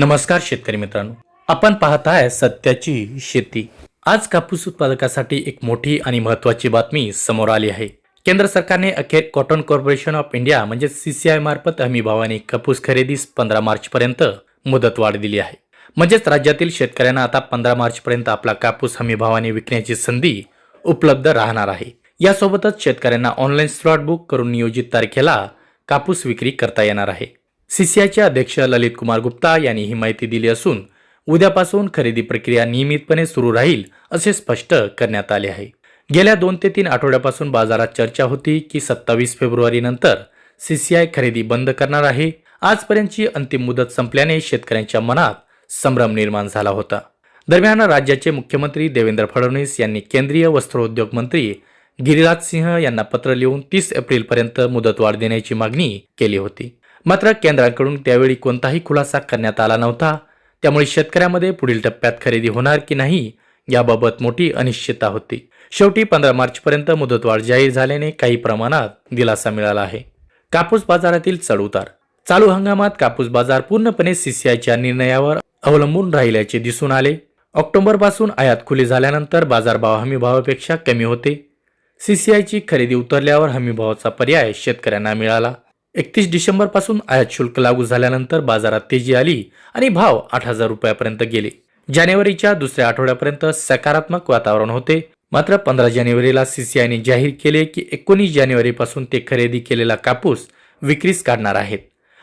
नमस्कार शेतकरी मित्रांनो, आपण पाहत आहे सत्याची शेती. आज कापूस उत्पादकासाठी एक मोठी आणि महत्त्वाची बातमी समोर आली आहे. केंद्र सरकारने अखेर कॉटन कॉर्पोरेशन ऑफ इंडिया म्हणजे CCI मार्फत हमी भावाने कापूस खरेदीस 15 मार्च पर्यंत मुदतवाढ दिली आहे. म्हणजेच राज्यातील शेतकऱ्यांना आता 15 मार्च पर्यंत आपला कापूस हमी भावाने विकण्याची संधी उपलब्ध राहणार आहे. यासोबतच शेतकऱ्यांना ऑनलाईन स्लॉट बुक करून नियोजित तारखेला कापूस विक्री करता येणार आहे. CCIचे अध्यक्ष ललित कुमार गुप्ता यांनी ही माहिती दिली असून उद्यापासून खरेदी प्रक्रिया नियमितपणे सुरू राहील असे स्पष्ट करण्यात आले आहे. गेल्या 2 ते 3 आठवड्यापासून बाजारात चर्चा होती की 27 फेब्रुवारी नंतर CCI खरेदी बंद करणार आहे. आजपर्यंतची अंतिम मुदत संपल्याने शेतकऱ्यांच्या मनात संभ्रम निर्माण झाला होता. दरम्यान राज्याचे मुख्यमंत्री देवेंद्र फडणवीस यांनी केंद्रीय वस्त्रोद्योग मंत्री गिरिराज सिंह यांना पत्र लिहून 30 एप्रिलपर्यंत मुदतवाढ देण्याची मागणी केली होती. मात्र केंद्राकडून त्यावेळी कोणताही खुलासा करण्यात आला नव्हता. त्यामुळे शेतकऱ्यांमध्ये पुढील टप्प्यात खरेदी होणार की नाही याबाबत मोठी अनिश्चितता होती. शेवटी 15 मार्चपर्यंत मुदतवाढ जाहीर झाल्याने काही प्रमाणात दिलासा मिळाला आहे. कापूस बाजारातील चढउतार. चालू हंगामात कापूस बाजार पूर्णपणे CCIच्या निर्णयावर अवलंबून राहिल्याचे दिसून आले. ऑक्टोबरपासून आयात खुली झाल्यानंतर बाजारभाव हमीभावापेक्षा कमी होते. CCIची खरेदी उतरल्यावर हमीभावाचा पर्याय शेतकऱ्यांना मिळाला. 31 डिसेंबरपासून आयात शुल्क लागू झाल्यानंतर बाजारात तेजी आली आणि भाव 8,000 रुपयापर्यंत गेले. जानेवारीच्या दुसऱ्या आठवड्यापर्यंत सकारात्मक वातावरण होते. मात्र 15 जानेवारीला CCIने जाहीर केले की 19 जानेवारीपासून ते खरेदी केलेला कापूस विक्रीस काढणार आहेत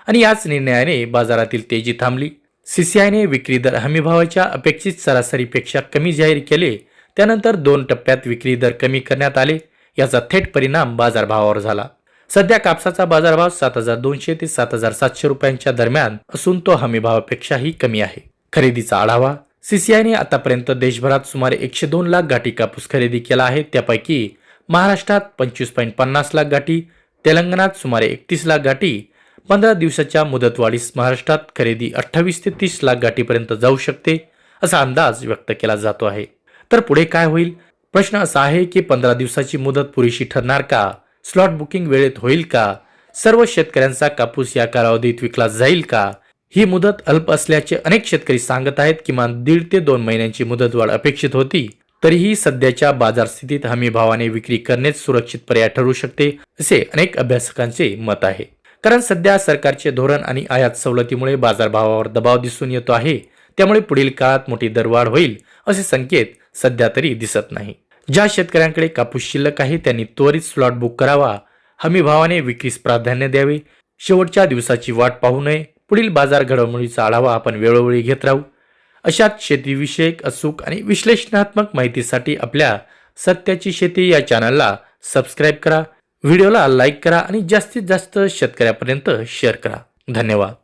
आणि याच निर्णयाने बाजारातील तेजी थांबली. CCIने विक्री दर हमीभावाच्या अपेक्षित सरासरीपेक्षा कमी जाहीर केले. त्यानंतर 2 टप्प्यात विक्री दर कमी करण्यात आले. याचा थेट परिणाम बाजारभावावर झाला. सध्या कापसाचा बाजारभाव 7,200 ते 7,700 रुपयांच्या दरम्यान असून तो हमीभावापेक्षाही कमी आहे. खरेदीचा आढावा. CCIने आतापर्यंत देशभरात सुमारे 102 लाख गाठी कापूस खरेदी केला आहे. त्यापैकी महाराष्ट्रात 25.50 लाख गाठी, तेलंगणात सुमारे 31 लाख गाठी. 15 दिवसाच्या मुदतवाढीस महाराष्ट्रात खरेदी 28 ते 30 लाख गाठीपर्यंत जाऊ शकते असा अंदाज व्यक्त केला जातो आहे. तर पुढे काय होईल? प्रश्न असा आहे की 15 दिवसाची मुदत पुरेशी ठरणार का? स्लॉट बुकिंग वेळेत होईल का? सर्व शेतकऱ्यांचा कापूस या कालावधीत विकला जाईल का? ही मुदत अल्प असल्याचे अनेक शेतकरी सांगत आहेत. किमान 1.5 ते 2 महिन्यांची मुदतवाढ अपेक्षित होती. तरीही सध्याच्या बाजार स्थितीत हमी भावाने विक्री करणेच सुरक्षित पर्याय ठरू शकते असे अनेक अभ्यासकांचे मत आहे. कारण सध्या सरकारचे धोरण आणि आयात सवलतीमुळे बाजारभावावर दबाव दिसून येतो आहे. त्यामुळे पुढील काळात मोठी दरवाढ होईल असे संकेत सध्या तरी दिसत नाही. ज्या शेतकऱ्यांकडे कापूस शिल्लक आहे त्यांनी त्वरित स्लॉट बुक करावा. हमी भावाने विक्रीस प्राधान्य द्यावे. शेवटच्या दिवसाची वाट पाहू नये. पुढील बाजार घडामोडीचा आढावा आपण वेळोवेळी घेत राहू. अशाच शेतीविषयक अचूक आणि विश्लेषणात्मक माहितीसाठी आपल्या सत्याची शेती या चॅनलला सबस्क्राईब करा. व्हिडिओला लाईक करा आणि जास्तीत जास्त शेतकऱ्यापर्यंत शेअर करा. धन्यवाद.